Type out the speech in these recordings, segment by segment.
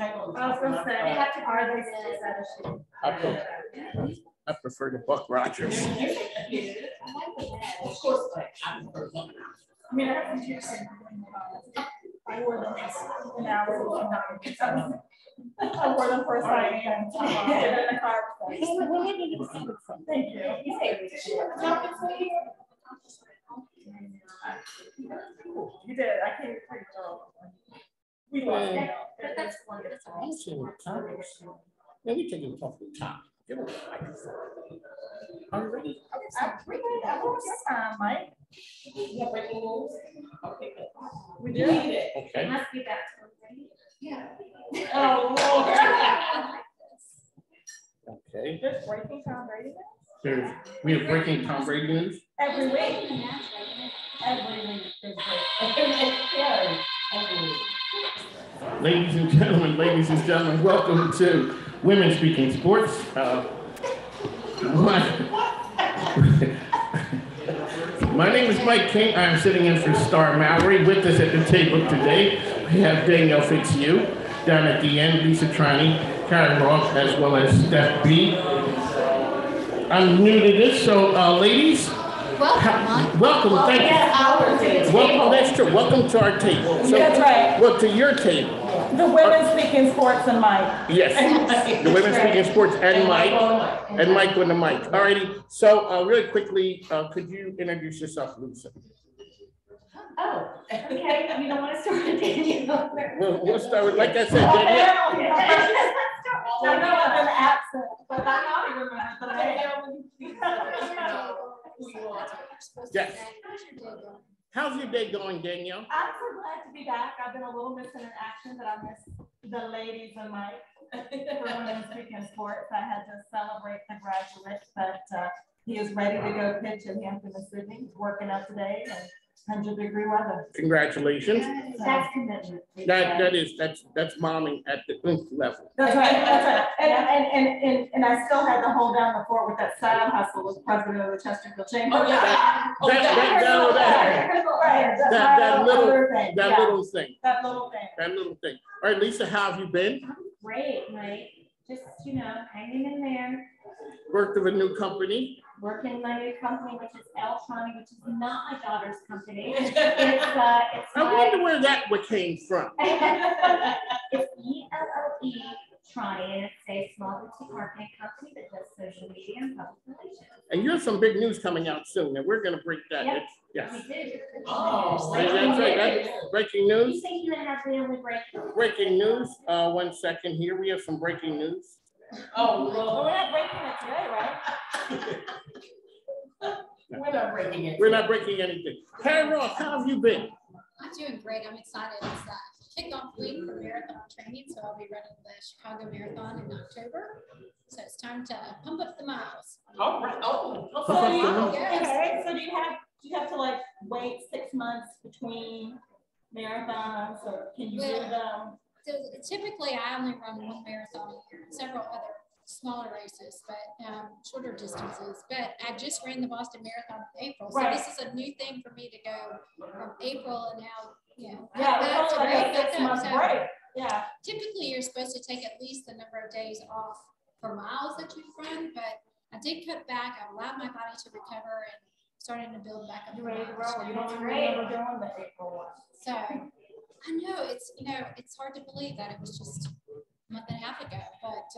title. I was gonna say, they have to are they I prefer the Buck Rogers. I mean, I have some teachers. I wore them an hour. I wore them for a signing and in the car. Thank you. You did. I can't pretty well. We lost it. But that's wonderful. Let me take it off the top. Give it a microphone. Are you ready? Mike. You have breaking rules? Okay, good. We You do. need it. Okay. It must be that one, right? Yeah. Oh, Lord. Okay. There's breaking Tom Brady news? We have breaking Tom Brady news. Every week. Every week there's breaking. Ladies and gentlemen, welcome to Women Speaking Sports. My name is Mike King. I'm sitting in for Star Mallory. With us at the table today, we have Danielle Fitzhugh. Down at the end, Lisa Trani, Karen Roth, as well as Steph B. I'm new to this, so ladies, welcome. Thank you. Welcome. That's true. Welcome to our table. So, that's right. Well, to your table. The Women Speaking Sports and Mike. Yes, the Women Speaking Sports and Mike on the mic. Alrighty. So, really quickly, could you introduce yourself, Lisa? Oh, okay. You don't want to start with Danielle. We'll start with, like I said, Danielle. I know I've been absent, but I remember the name. Yes. How's your day going, Danielle? I'm so glad to be back. I've been a little missing in action, but I miss the ladies and Mike for Women Speaking Sports. I had to celebrate the graduate, but he is ready to go pitch in Hampton, Mississippi. He's working out today and 100-degree weather. Congratulations. That's commitment. That's momming at the level. That's right. That's right. And I still had to hold down the fort with that side hustle as president of the Chesterfield Chamber. That little thing. All right, Lisa, how have you been? Great, Mike. Just, hanging in there. Worked with a new company. Working my new company, which is Eltronic, which is not my daughter's company. It's I wonder where that came from. It's ELLE Tronic. It's a small boutique marketing company that does social media and public relations. And you have some big news coming out soon, and we're going to break that. Yep. Yes. We do. Oh, that's right. That's breaking news. You think you and a half family breaking? Breaking news. 1 second here. We have some breaking news. Oh, well, we're not breaking it today, right? We're not breaking it. We're not breaking anything. Karen Roth, how have you been? I'm doing great. I'm excited. It's kickoff week for marathon training, so I'll be running the Chicago Marathon in October. So it's time to pump up the miles. All right. Oh, So do you have to like wait 6 months between marathons, or can you do them? So typically, I only run one marathon a year and several other smaller races, but shorter distances. But I just ran the Boston Marathon in April, so this is a new thing for me to go from April and now, back to like a 6 month break. Yeah. Typically, you're supposed to take at least the number of days off for miles that you've run, but I did cut back. I allowed my body to recover and starting to build back up. You ready to roll? You don't remember doing the April one. So I know it's hard to believe that it was just a month and a half ago, but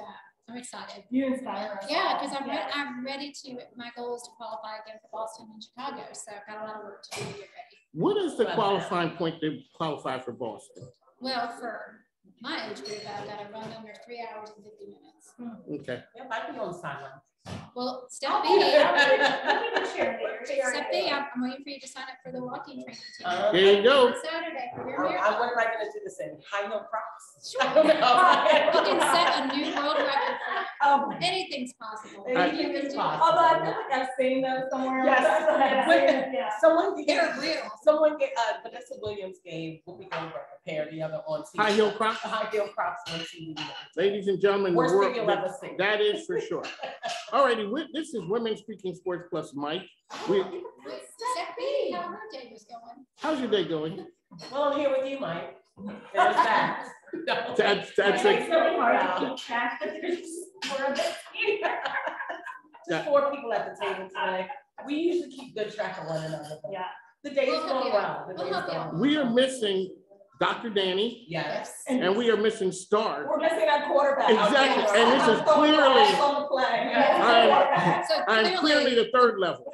I'm excited. You inspire us. Yeah, because I'm ready to. My goal is to qualify again for Boston and Chicago, so I've got a lot of work to do to get ready. What is the qualifying point to qualify for Boston? Well, for my age group, I've got to run under 3 hours and 50 minutes. Okay. Yep, I can go on the sideline. Well, Steph B, I'm waiting for you to sign up for the walking training team. There you go. On Saturday for your What marathon. am I going to do this in? High heel Crocs? Sure. I don't know. You can set a new world record for anything's possible. Although I feel like I've seen those somewhere. Yes. Someone They're real. Vanessa Williams gave Whoopi Goldberg a pair the other on TV. High heel Crocs? High heel Crocs on TV. Ladies and gentlemen, Worst thing you'll ever see. That is for sure. All righty, this is Women Speaking Sports plus Mike. Steph B, how her day was going? How's your day going? Well, I'm here with you, Mike. There's that. No. That's It's like, really hard to keep track, but there's just more of it. Just 4 people at the table tonight. We usually keep good track of one another. Yeah. The day's We'll help going you well. out. The We'll day's help you going out. well. we are missing Dr. Danny, Yes. and we are missing Star. We're missing our quarterback. Exactly, and this is I'm throwing the clearly- flag on the play. I'm- So I'm clearly the third level.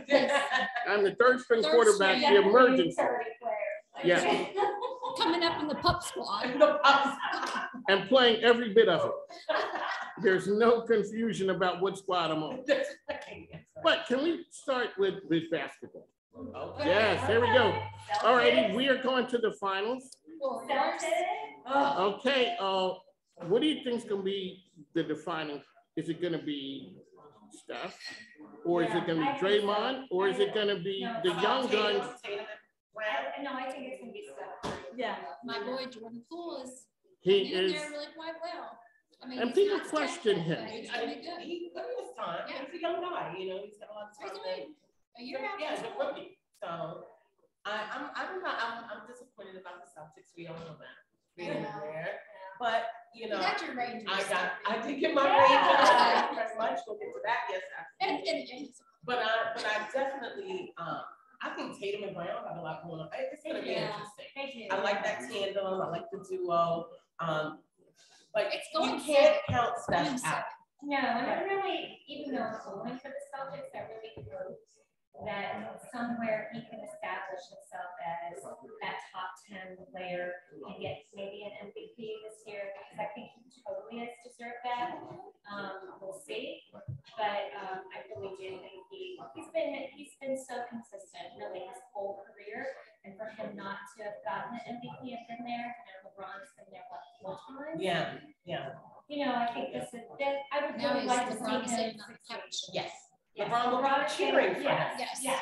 I'm the third string Third quarterback, string, the emergency. Yeah. coming up in the pup squad. And playing every bit of it. There's no confusion about what squad I'm on. But can we start with basketball? Okay. Yes, there we go. All righty, we are going to the finals. Warriors. Okay, what do you think is going to be the defining? Is it going to be Steph? Or is it going to be Draymond? Or is it going to be the young guns? No, I think it's gonna be Steph. Yeah. My boy Jordan Poole is He in is, there really quite well. I mean, and he's people not question Steph, him. but he's gonna be good. He put in his time. Yeah. He's a young guy, you know, he's got a lot of He's time. only a year out. Yeah, he's a rookie. So I don't know. I'm disappointed about the Celtics. We all know that. Being there. But you know, You got your Rangers. I did get my Yeah. Rangers very much. We'll get to that. Yes, And, absolutely. But I definitely I think Tatum and Brown have a lot going on. It's gonna be Yeah. interesting. I like that tandem. I like the duo. But It's you going can't seven. count Steph out. No, and I really, even though it's only for the Celtics, I really hope that somewhere he can establish himself as that top 10 player and get maybe an MVP this year, because I think he totally has deserved that. We'll see, but I really do think he's been so consistent really his whole career, and for him not to have gotten an MVP and been there, and LeBron's been there what 4 times? Yeah. You know, I think this is I would Now really he's like to LeBron see him sitting on the succeed. couch. Yes. Yes. LeBron will be cheering for him. Yes. Yes.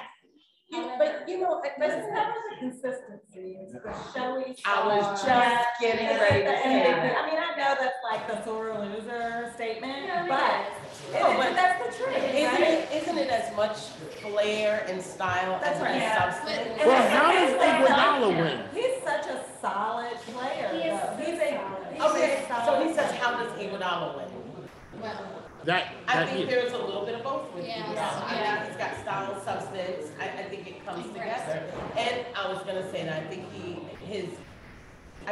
But you know, But it's never the consistency, it's the showy. I was star. just getting It's ready the to say MVP. that. I mean, I know that's like the sore loser statement, No, it but No, but that's the truth, right? Isn't it as much flair and style That's as right. it is Yeah. substance? And Well, how does that's Iguodala like- win? He's such a solid player. He is though. He's a Okay, so solid he says, player. how does Iguodala win? Well, I think year. there's a little bit of both with Yes, Iguodala. I yeah. think he's got style and substance. I think it comes together. And I was gonna say that I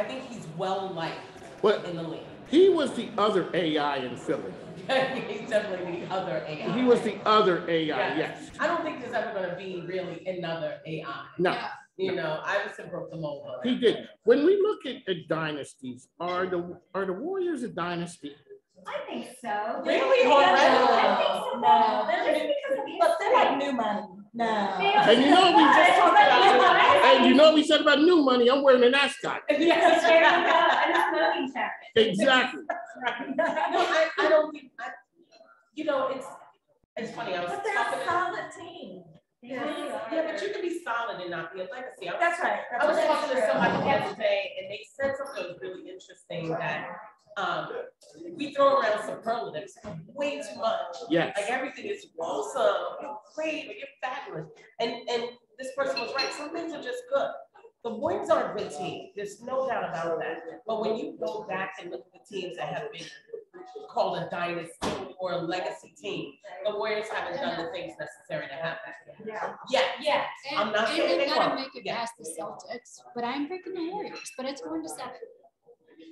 think he's well liked But in the league. he was the other AI in Philly. He's definitely the other AI. He was the other AI, yes. I don't think there's ever gonna be really another AI. No, yeah. You know, Iverson broke the mold. he did. When we look at dynasties, are the Warriors a dynasty? I think so. Really? I Already? think so. No, Just they're, because of but they're like history. new money. No. And you know we just talked about it. And you know we said about new money, I'm wearing an ascot. There you go, and a smoking jacket. Exactly. No, I don't think, you know, it's funny, I was But they're talking a to. solid team. Yeah, but you can be solid and not be a legacy. That's right. I was That's talking to true. somebody the other day and they said something that was really interesting that we throw around superlatives way too much. Yes. Like everything is awesome, you're great, you're fabulous. And this person was right, some things are just good. The Warriors are a good team, there's no doubt about that. But when you go back and look at the teams that have been called a dynasty or a legacy team, the Warriors haven't done the things necessary to have that. Yeah. Yeah. And, I'm not and saying they've they got to won't. make it Yeah. past the Celtics, but I'm picking the Warriors, but it's going to 7.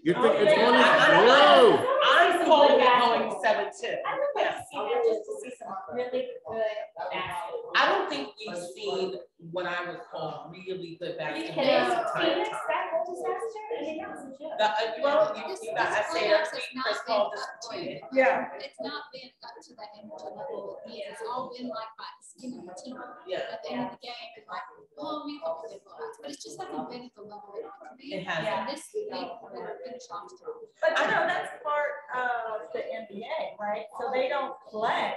You think it's I going don't to know. grow? I'm calling it going 7-2. I would like to see that just to see some really good basketball. I don't think we've seen what I would call really good Are you basketball. kidding? in some time. Phoenix, that whole disaster? I mean, that was a joke. Well, you This got, I say playoffs every has not Chris been Paul up to, disappointed. Yeah. it's not been up to the energy level. It's all been like by the skin of the teeth. Yeah. At the end of the game, it's like, oh, we hope it was, but it's just hasn't been at the level it ought to be. It hasn't. And this league better finish off strong. But you know, that's part of the NBA, right? So they don't play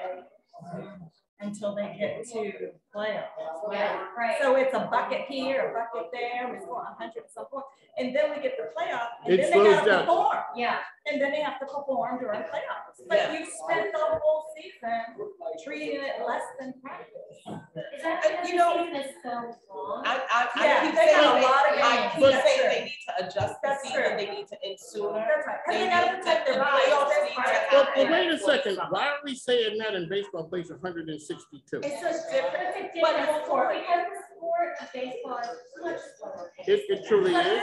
until they get to playoffs. Yeah, right. So it's a bucket here, a bucket there, we score 100 and so forth. And then we get the playoff, and It then they slows gotta down. perform. Yeah. And then they have to perform during playoffs. Yeah. But you spend the whole season treating it less than practice. Is that You because know- the season is so long? I Yeah, keep they saying, got a lot of I games. keep But- saying they need to adjust the That's season, true. they need to end sooner. That's right. 'Cause They they gotta need protect the their lives. playoffs That's need to right. Well, happen wait a before the second. summer. Why are we saying that in baseball plays 162? It's just different. It's a But different it's sport for- because the sport of baseball is much slower. It truly But is.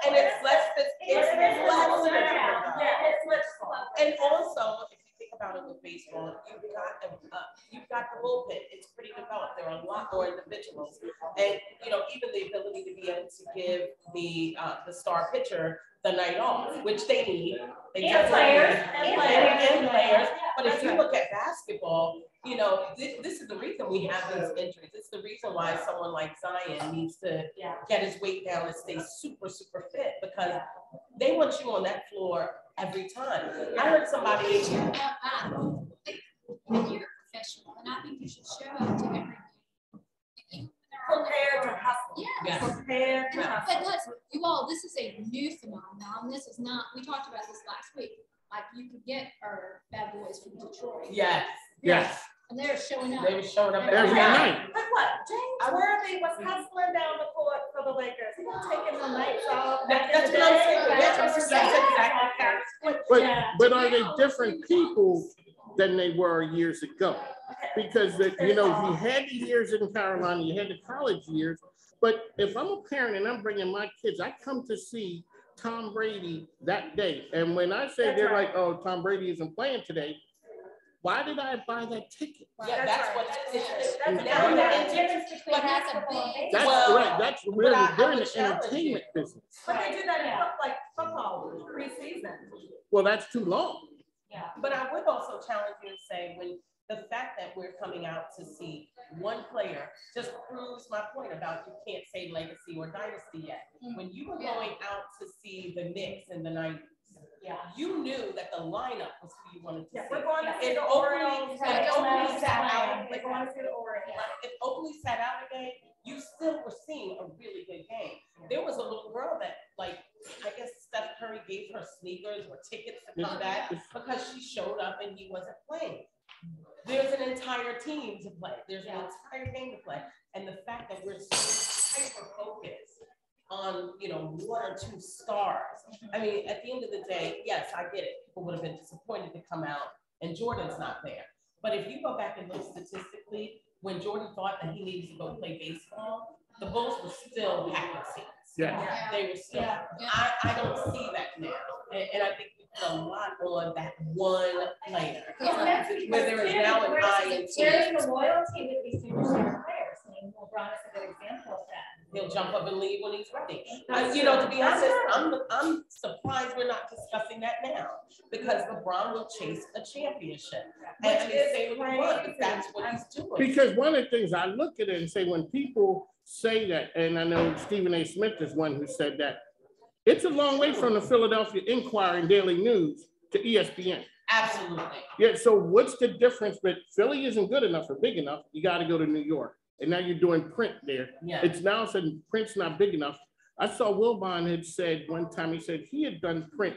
And it's less, it's It's less slower. physical. Yeah, it's much slower. And also, if you think about it with baseball, you've got the bullpen, it's pretty developed, there are a lot more individuals. And, you know, even the ability to be able to give the star pitcher the night off, which they need. They And definitely players, need. and And players, but if That's you right. look at basketball, you know, this is the reason we have these injuries. It's the reason why someone like Zion needs to Yeah. get his weight down and stay super, super fit, because they want you on that floor every time. I heard somebody, You're a professional, and I think you should show up to every game. Prepared to hustle. Yeah. yes, Prepared to hustle. But listen, you all, this is a new phenomenon. This is not, we talked about this last week. Like, you could get our bad boys from Detroit. yes, Yes. And they're showing up. they were showing up Every night. Like what? James Worthy was hustling down the court for the Lakers. He was taking the nights off. That's what I'm saying. That's exactly. But are they different people than they were years ago? Because you know, you had the years in Carolina, you had the college years, but if I'm a parent and I'm bringing my kids, I come to see Tom Brady that day. And when I say they're like, oh, Tom Brady isn't playing today, why did I buy that ticket? Yeah, that's what it's. That's Now the they're difference into- But that's a big. That's Well, right. That's but really, I they're in would the challenge entertainment business. But they do that in like football preseason. Well, that's too long. But I would also challenge you and say, when the fact that we're coming out to see one player just proves my point about you can't say legacy or dynasty yet. When you were going out to see the Knicks in the 90s, you knew that the lineup was who you wanted to see. We're going to see If the Oakley- Orioles. if Oakley sat out, We're going to see the Orioles. if Oakley sat out a game, you still were seeing a really good game. There was a little girl that, like, I guess Steph Curry gave her sneakers or tickets to come back because she showed up and he wasn't playing. There's an entire team to play. There's an entire game to play. And the fact that we're so hyper focused on, you know, one or two stars. I mean, at the end of the day, yes, I get it. People would have been disappointed to come out and Jordan's not there. But if you go back and look statistically, when Jordan thought that he needed to go play baseball, the Bulls were still packing seats. Yeah. They were still, Yeah. I don't see that now. And I think we put a lot on that one player. Where there is now an eye. There's the loyalty with these superstar players. I mean, LeBron is a good example of that. He'll jump up and leave when he's ready. You know, to be honest, I'm surprised we're not discussing that now, because LeBron will chase a championship. And they say what he wants, but that's what he's doing. Because one of the things I look at it and say, when people say that, and I know Stephen A. Smith is one who said that, it's a long way from the Philadelphia Inquirer and Daily News to ESPN. Absolutely. Yeah, so what's the difference? But Philly isn't good enough or big enough. You got to go to New York. And now you're doing print there. Yeah. It's now said print's not big enough. I saw Wilbon had said one time, he said he had done print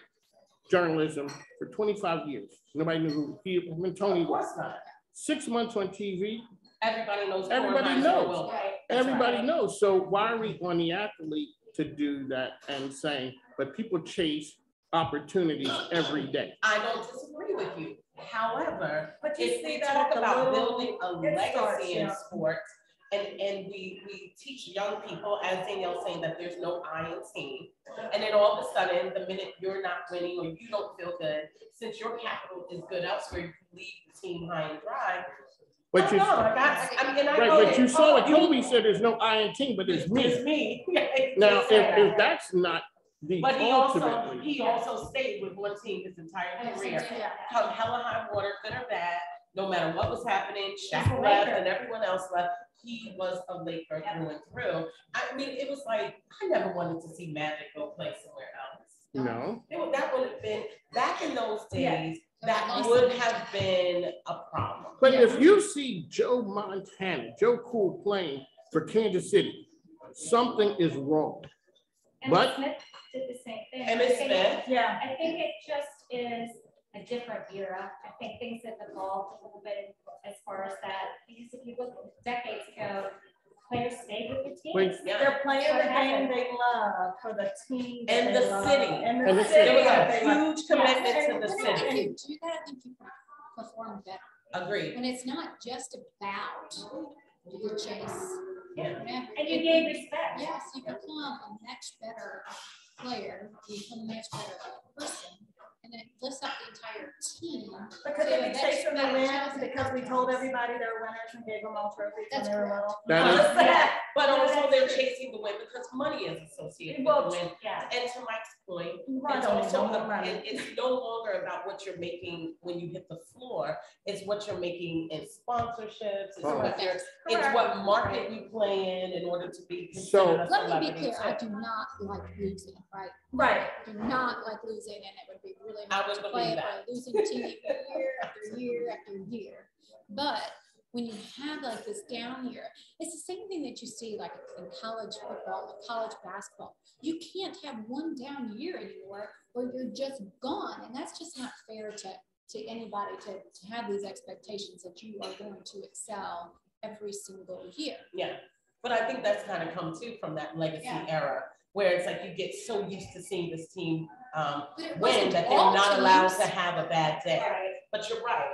journalism for 25 years. Nobody knew who he and Tony Of was. course not. 6 months on TV, Everybody knows. Everybody Kornheiser knows. will. Right. That's everybody right. knows. So why are we on the athlete to do that and saying, but people chase opportunities every day? I don't disagree with you. However, But you if see we that talk at the about little- building a it starts, legacy in yeah. sports, and we teach young people, as Danielle's saying, that there's no I in team. And then all of a sudden, the minute you're not winning or you don't feel good, since your capital is good elsewhere, you can leave the team high and dry. But you, no, I right, go but you ahead. saw what You- Kobe said, there's no I in team, but there's It's me. me. Now, Exactly. if that's not the But ultimately. he also stayed with one team his entire career. Come hella high water, good or bad, no matter what was happening, Shaq left and everyone else left, he was a Laker through and through. I mean, it was like, I never wanted to see Magic go play somewhere else. No. That would have been, back in those days, that Awesome. would have been a problem. But if you see Joe Montana, Joe Cool playing for Kansas City, something is wrong. And But- Smith did the same thing. Emmitt I think- Smith. Yeah. I think it just is a different era. I think things have evolved a little bit as far as that, because if you look decades ago, players stayed with the Wait. teams. Yeah. They're playing the game they love for the team. that And they the love, city. And And the the city. There was that a they love. huge commitment to the But I city. think if you do that, I think you perform better. Agreed. When it's not just about the chase. Yeah. Whatever. And you gave respect. Yes, you become a much better player, you become a much better person, and it lifts up the entire team. But could to they a be much chasing the better wins chance. because we told everybody they're winners and gave them all trophies when That's they were correct. little? That I'm is- just saying. But No, also that's they're true. chasing the win because money is associated with Well, the win. Yeah. And to Mike's point, Right, it's don't need also, no more money. it's no longer about what you're making when you hit the floor. It's what you're making in sponsorships. It's what you're, it's Correct. what market you play in order to be So- considered a Let me be celebrity clear, I too. do not like losing, right? Right. Do not like losing, and it would be really I hard would to play believe for that. a losing team year after year after year. But when you have like this down year, it's the same thing that you see like in college football, college basketball. You can't have one down year anymore or you're just gone. And that's just not fair to anybody to have these expectations that you are going to excel every single year. Yeah, but I think that's kind of come too from that legacy Yeah. era, where it's like you get so used to seeing this team But it win wasn't that they're all not allowed teams. to have a bad day. Right. But you're right,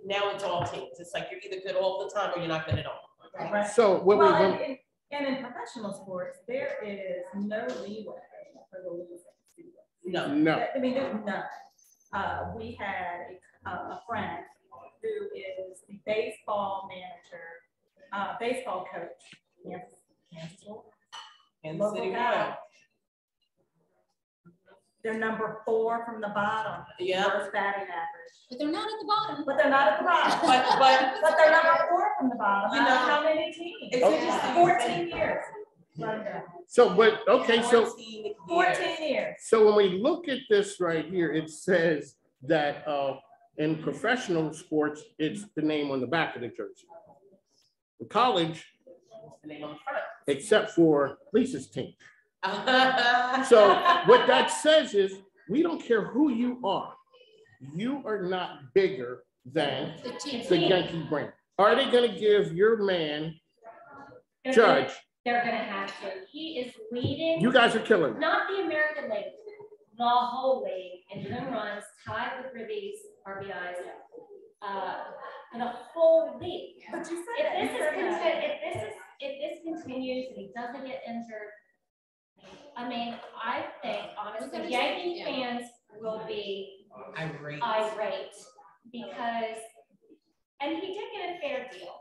now it's all teams. It's like you're either good all the time or you're not good at all. Right. So Well, when- and in professional sports, there is no leeway for the losing students. No. no, I mean, there's none. We had a friend who is the baseball manager, baseball coach. Kansas. And Local City guy. Royal. They're number 4 from the bottom. Yeah. Worst batting average. But they're not at the bottom. But they're not at the bottom. But But they're number 4 from the bottom. You know, how many teams? it's interesting. 14 years. so, but, okay, so, 14 years. 14 years. so when we look at this right here, it says that in professional sports, it's the name on the back of the jersey. In college, The name on the front. except for Lisa's team. So what that says is, we don't care who you are not bigger than The team. the Yankee brand. Are they gonna give your man, They're Judge, They're gonna have to. He is leading. you guys are killing it. Not the American League, the whole league in home runs, tied with Ribby's RBIs, in the whole league. But you If said this is if this continues and he doesn't get injured, I mean, I think honestly, Yankee Yeah. fans will be Irate. irate because, and he did get a fair deal.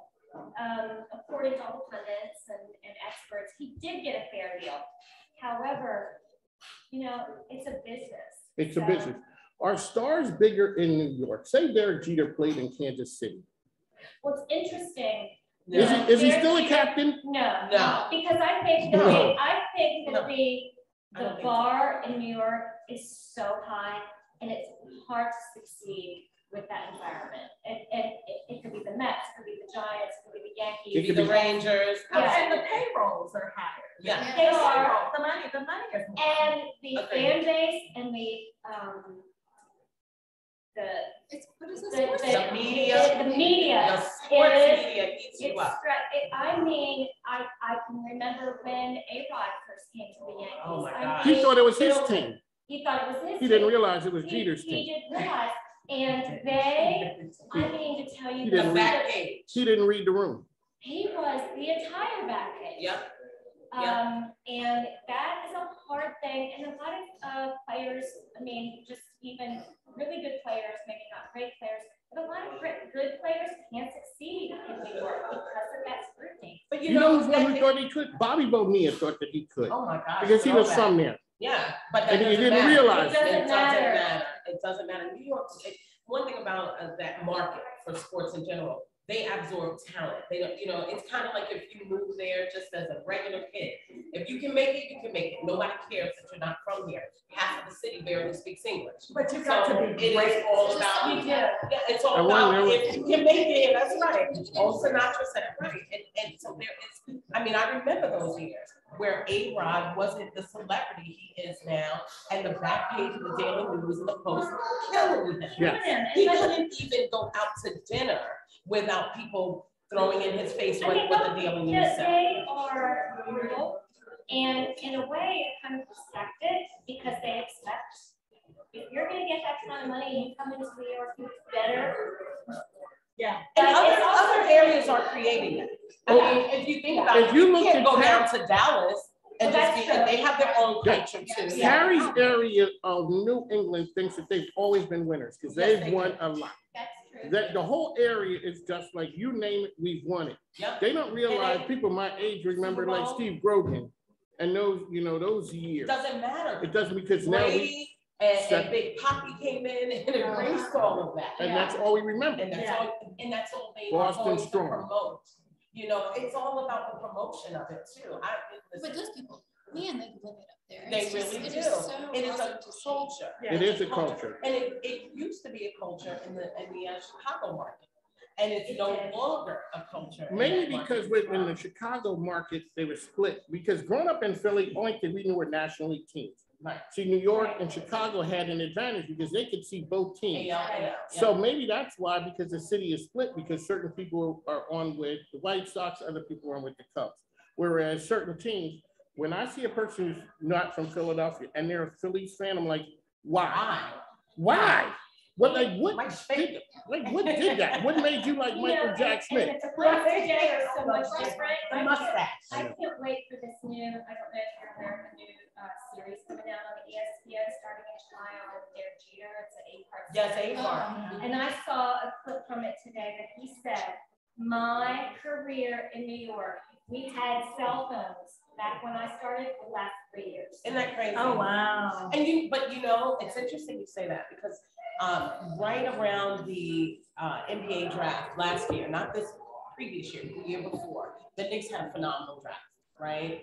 According to all the pundits and experts, he did get a fair deal. However, you know, it's a business. It's a So- business. Are stars bigger in New York? Say Derek Jeter played in Kansas City. What's interesting. Is No. he still a captain? No. No. Because I think No. No. the I don't think so. bar in New York is so high and it's hard to succeed with that environment. It could be the Mets, it could be the Giants, it could be the Yankees. It could The be- Rangers. Yeah. And the payrolls are higher. Yeah. They are. The money is more. And the Agreed. fan base and It's, what is this? the The media. The media. The sports is- media eats you up. I mean, I can remember when A-Rod first came to the Yankees. Oh my I God. He mean, thought it was his team. He thought it was his. He didn't team. realize it was He- Jeter's He team. didn't realize, and they, I mean, to tell you. He The didn't back page. He didn't read the room. He was the entire back page. Yep. And that is a hard thing, and a lot of players, I mean, just even really good players, maybe not great players, but a lot of good players can't succeed in New York because of that scrutiny. But You know who's one who that- thought he could? Bobby Bonilla thought that he could, Oh my gosh. because he so was bad. from there. Yeah, but that And he doesn't didn't matter. realize It doesn't matter. It doesn't matter. New York, one thing about that market for sports in general, they absorb talent. They don't, you know, it's kind of like if you move there just as a regular kid. If you can make it, you can make it. Nobody cares that you're not from here. Half of the city barely speaks English. But you got So to it be is great. all about, You do. yeah, it's I all wonder- about if you can make it, that's right. Old Sinatra said it right. And so there is, I mean, I remember those years where A-Rod wasn't the celebrity he is now, and the back page of the Daily News and the Post killing him. Yeah. He couldn't even go out to dinner without people throwing in his face I what mean, the Daily News said. they are brutal, and in a way, it kind of respect it because they expect if you're going to get that kind of money and you come into New York, it's better. Yeah. And But it's also- other areas are creating it. I mean, if you think about If it, you you look can't at go down to Dallas and Well, just be, that's and true. they have their own culture too. Harry's area of New England thinks that they've always been winners because Yes, they've they won do. a lot. That's true. That the whole area is just like you name it, we've won it. Yep. They don't realize And people my age remember Super like Bowl. Steve Grogan and those, you know, those years. Doesn't matter. It doesn't because now we, Brady and Big Poppy came in and erased all of that. and that's all we remember. And that's Yeah. all they Boston are going to Strong. promote. You know, it's all about the promotion of it too. But those people, man, they live it up there. They It's just- really it do. is so It is a awesome to see. culture. Yeah. It is a culture. And it used to be a culture in the Chicago market. And it's no longer a culture. in Mainly that market. because in the Chicago market, they were split. Because growing up in Philly, only thing we knew were National League teams. Right. See, New York and Chicago had an advantage because they could see both teams. Yeah. So maybe that's why, because the city is split, because certain people are on with the White Sox, other people are on with the Cubs. Whereas certain teams, when I see a person who's not from Philadelphia and they're a Phillies fan, I'm like, why? Why? What My what favorite. what did that? What made you like You Michael know, Jack Smith? And the plans today are so much different. The mustache. I can't wait for this new, I don't know if you're aware of the new series coming out on the ESPN starting in July on Derek Jeter. It's an 8-part. Yes, series. A-part. And I saw a clip from it today that he said, my career in New York, we had cell phones back when I started the last 3 years. Isn't that crazy? Oh, wow. And but you know, it's interesting you say that because right around the NBA draft last year, not this previous year, the year before, the Knicks had a phenomenal draft, right?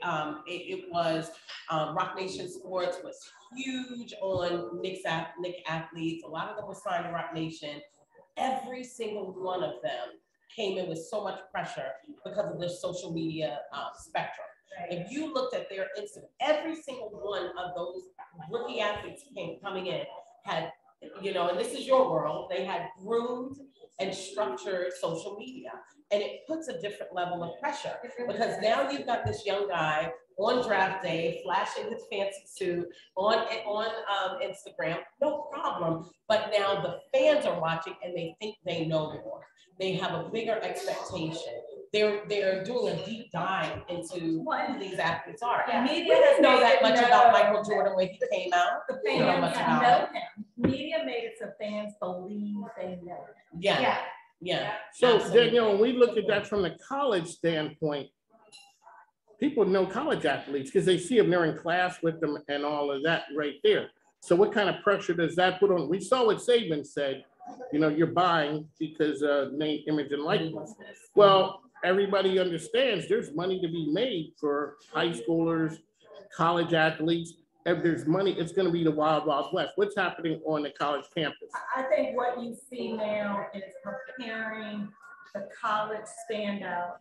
It was Rock Nation Sports was huge on Knicks athletes. A lot of them were signed to Rock Nation. Every single one of them came in with so much pressure because of their social media spectrum. If you looked at their Instagram, every single one of those rookie athletes coming in had, you know, and this is your world, they had groomed and structured social media. And it puts a different level of pressure because now you've got this young guy on draft day, flashing his fancy suit on Instagram, no problem. But now the fans are watching and they think they know more. They have a bigger expectation. They're doing a deep dive into who these athletes are. Yeah. We didn't know that much about Michael Jordan when he came out. The We don't know much fans about know him. Media made it so fans believe they know him. Yeah. So Absolutely. Danielle, when we look at that from the college standpoint, people know college athletes because they see them, they're in class with them and all of that right there. So what kind of pressure does that put on? We saw what Saban said, you know, you're buying because name, image, and likeness. Well, everybody understands there's money to be made for high schoolers, college athletes. If there's money, it's going to be the wild, wild west. What's happening on the college campus? I think what you see now is preparing the college standouts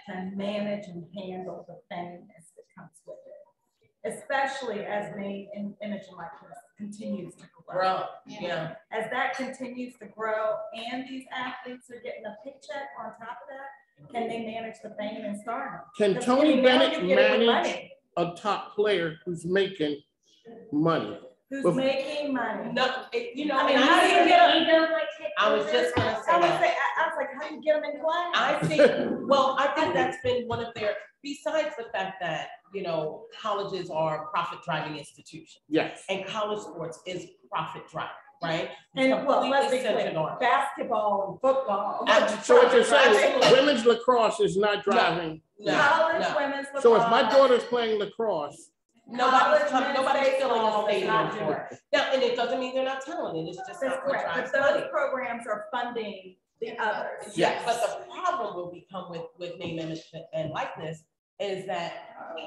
to manage and handle the fairness that comes with it, especially as name and image and likeness continues to grow. Bro, yeah. As that continues to grow and these athletes are getting a paycheck on top of that, can they manage the fame and stardom? Can Because Tony now Bennett you get it with manage money. a top player who's making money? Who's Well, making money? No, you know, I mean, and how I do you see get that- I was just gonna say I was that. like, I was like, how do you get them in class? I think, well, I think that's been one of their, besides the fact that, you know, colleges are profit-driving institutions, Yes. and college sports is profit-driving, right? And It's well, let's be completely centered clear, on- basketball and football. So what you're saying is Absolutely. women's lacrosse is not driving. No, College no. women's lacrosse. So if my daughter's playing lacrosse, Nobody's College filling the men's stadium baseball is for not it. Now, and it doesn't mean they're not talented, it's just That's not what correct, drives but those money. programs are funding the others. Yes, but the problem will become with name, image, and likeness is that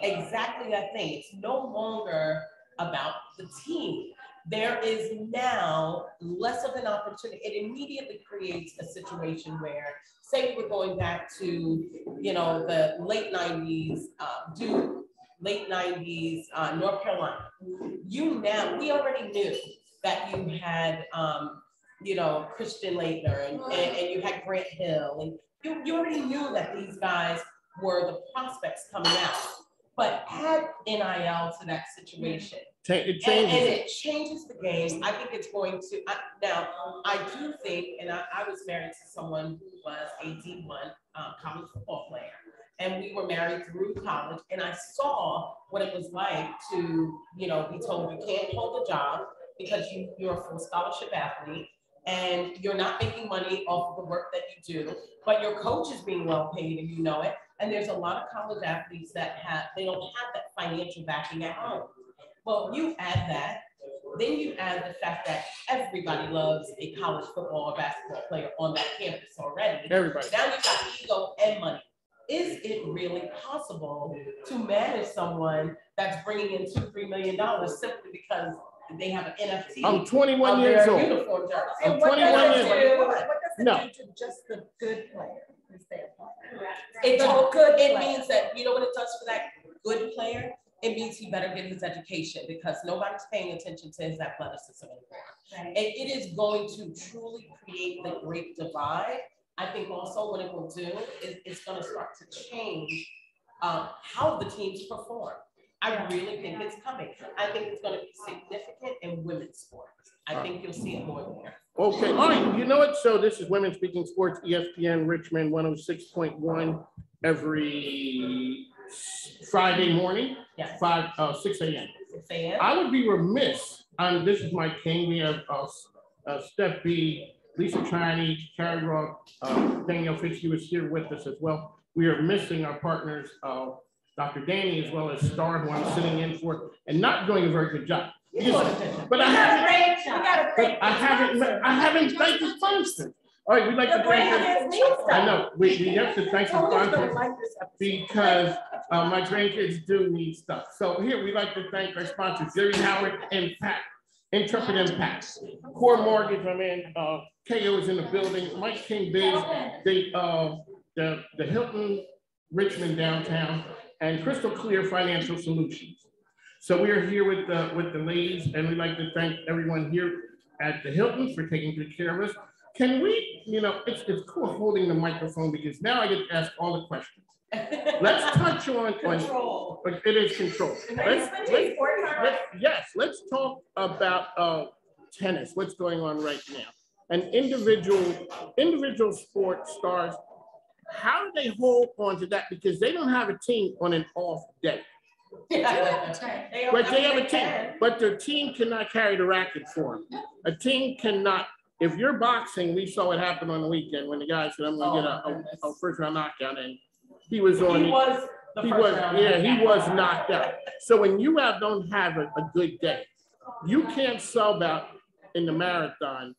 exactly that thing. It's no longer about the team. There is now less of an opportunity. It immediately creates a situation where, say we're going back to, you know, the late 90s, Duke, late 90s, North Carolina. We already knew that you had you know, Christian Laettner and you had Grant Hill, and you already knew that these guys were the prospects coming out. But add NIL to that situation. It changes. And it changes the game. I think it's going to, now, I do think, and I was married to someone who was a D1 college football player. And we were married through college, and I saw what it was like to, you know, be told you can't hold a job because you're a full scholarship athlete and you're not making money off of the work that you do, but your coach is being well paid and you know it. And there's a lot of college athletes that they don't have that financial backing at home. Well, you add that, then you add the fact that everybody loves a college football or basketball player on that campus already. Everybody. Now you got ego and money. Is it really possible to manage someone that's bringing in $2-3 million simply because they have an NFT? I'm 21 years old. Uniform jersey? I'm 21 years old. What does it No. do to just the good player? It means that, you know what it does for that good player? It means he better get his education because nobody's paying attention to his athleticism anymore. Right. And it is going to truly create the great divide. I think also what it will do is it's going to start to change how the teams perform. I really think it's coming. I think it's going to be significant in women's sports. I think you'll see it more there. Okay, all right, you know what? So this is Women Speaking Sports, ESPN Richmond 106.1 every Friday morning, Yes. 6 a.m. 6 a.m. I would be remiss, this is Mike King, we have Steph B, Lisa Triney, Carrie Rock, Danielle Fitzhugh is here with us as well. We are missing our partners, Dr. Danny, as well as Star, who I'm sitting in for, and not doing a very good job. But I haven't thanked the sponsors. All right, we'd like to thank them. I know, we have to thank the sponsors because my grandkids do need stuff. So here, we'd like to thank our sponsors, Jerry Howard Impact, Intrepid Impact, Core Mortgage, my man, KO is in the building, Mike King Biz, the Hilton Richmond downtown, and Crystal Clear Financial Solutions. So we are here with the ladies, and we'd like to thank everyone here at the Hilton for taking good care of us. Can we, you know, it's cool holding the microphone because now I get to ask all the questions. Let's touch on control. But it is control. Let's talk about tennis. What's going on right now? And individual sports stars. How do they hold on to that? Because they don't have a team on an off day. But they have a team. But their team cannot carry the racket for them. A team cannot. If you're boxing, we saw what happened on the weekend when the guy said, "I'm going to get a first round knockout," and he was on. He was knocked out. So when you don't have a good day, you can't sub out in the marathon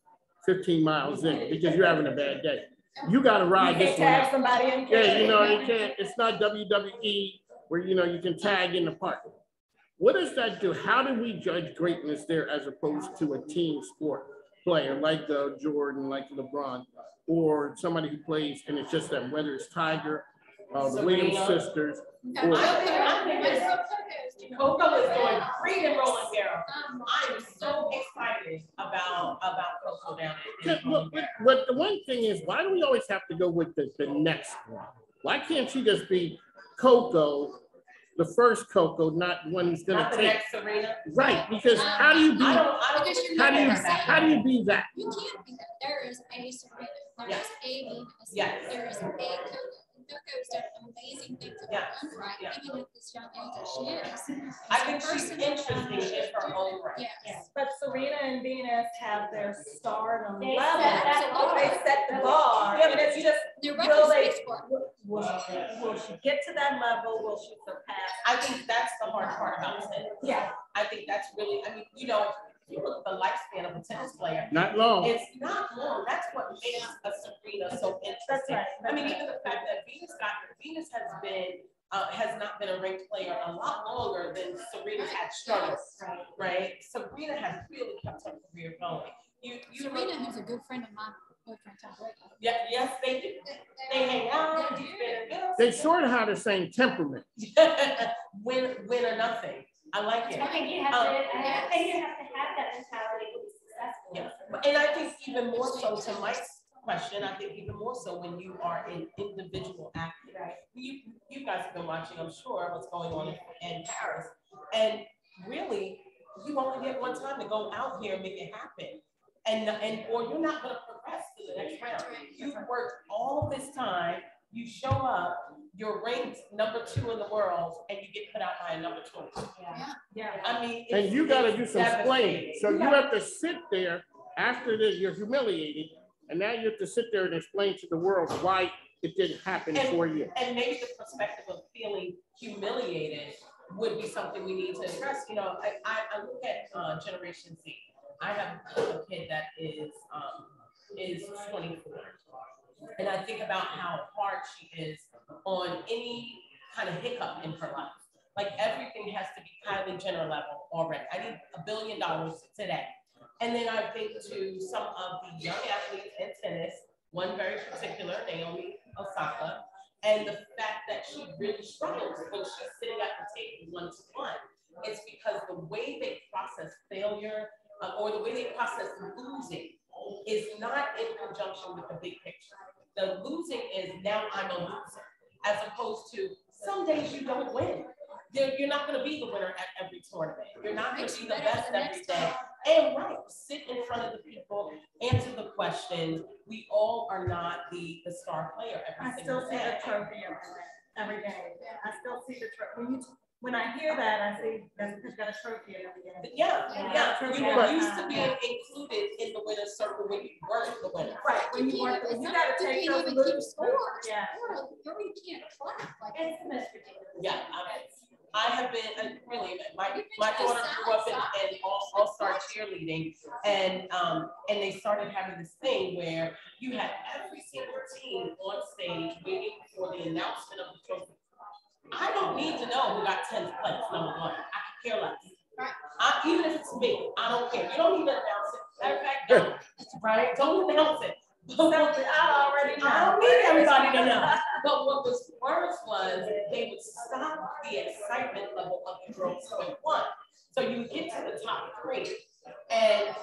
15 miles in because you're having a bad day. You got to ride this one out. Somebody in. Yeah, you know, you can't. It's not WWE where you know you can tag in the park. What does that do? How do we judge greatness there as opposed to a team sport player like Jordan, like LeBron, or somebody who plays and it's just them, whether it's Tiger, the Williams sisters. Coco is doing great in Roland Garros. I am so excited about Coco down there. But the one thing is, why do we always have to go with the next one? Why can't she just be Coco, the first Coco, not the one who's going to take next Serena? Right? Because how do you be? How do you be that? You can't be that. There is a Serena. There is a Venus. Yes. There is a Coco. Coco's done amazing things in her own right, even at this young age as she is. I think she's interesting in her own right. Yes. But Serena and Venus have their stardom They level. set They set the bar. Yeah, but it's just, They're will running they, space for it. will she get to that level? Will she surpass? I think that's the hard part about tennis. Yeah. I think that's really, I mean, you know, if you look at the lifespan of a tennis player, Not long. it's not long. That's what makes a Serena so interesting. That's right. I mean, even the fact that Venus has not been a ranked player a lot longer than Serena had struggled, right? Serena has really kept her career going. Serena, who's a good friend of mine, boyfriend Tom Brady. Yeah, yes, they do. They hang out. They sort of have the same temperament. Win or nothing. I like it. I think you have to have that mentality to be successful. Yeah, And I think even more so to Mike's question, I think even more so when you are an individual athlete. You guys have been watching, I'm sure, what's going on in Paris. And really, you only get one time to go out here and make it happen. And or you're not going to progress to the next round. You've worked all this time, you show up, you're ranked number 2 in the world, and you get put out by a number 2. Yeah. I mean, And you got to do some explaining. So you have have to sit there after this, you're humiliated, and now you have to sit there and explain to the world why it didn't happen for you. And maybe the perspective of feeling humiliated would be something we need to address. You know, I look at Generation Z. I have a kid that is 24. And I think about how hard she is on any kind of hiccup in her life. Like everything has to be Kylie Jenner level already. I need $1 billion today. And then I think to some of the young athletes in tennis, one very particular, Naomi Osaka, and the fact that she really struggles when she's sitting at the table one-to-one. It's because the way they process failure or the way they process losing is not in conjunction with the big picture. The losing is now I'm a loser, as opposed to some days you don't win. You're not going to be the winner at every tournament. You're not going to be the best every day. And sit in front of the people, answer the questions. We all are not the star player every single day. I still see the trophy every day. I still see the trophy. When I hear that, I see that she's got a trophy every day. Yeah. You were used to being included in the winner's circle when you weren't the winner. Right. When you weren't, you got to take those little scores. Yeah. Or you can't clap. Like It's the most ridiculous. Yeah. I have been really my daughter grew up in all-star cheerleading, and they started having this thing where you had every single team on stage waiting for the announcement of the trophy. I don't need to know who got 10th place, number 1. I could care less. Even if it's me, I don't care. You don't need to announce it. Matter of fact, don't. Right? Don't announce it. I already know. I don't need everybody to know. But what was worse was they would stop the excitement level of the girls who had won. So you would get to the top 3, and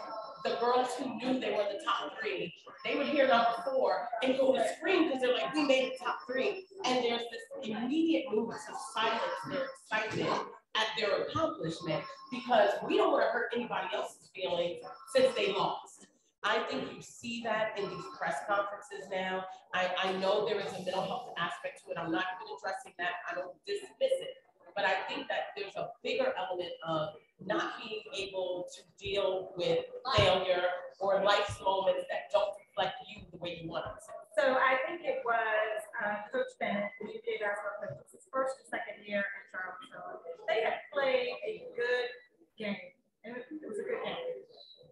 the girls who knew they were in the top 3, they would hear number 4 and go to scream because they're like, we made the top 3. And there's this immediate movement of silence, their excitement at their accomplishment, because we don't want to hurt anybody else's feelings since they lost. I think you see that in these press conferences now. I know there is a mental health aspect to it. I'm not even addressing that. I don't dismiss it. But I think that there's a bigger element of not being able to deal with failure or life's moments that don't reflect you the way you want it to. So I think it was Coach Bennett, who you gave us his first or second year in Charlottesville. They had played a good game. It was a good game.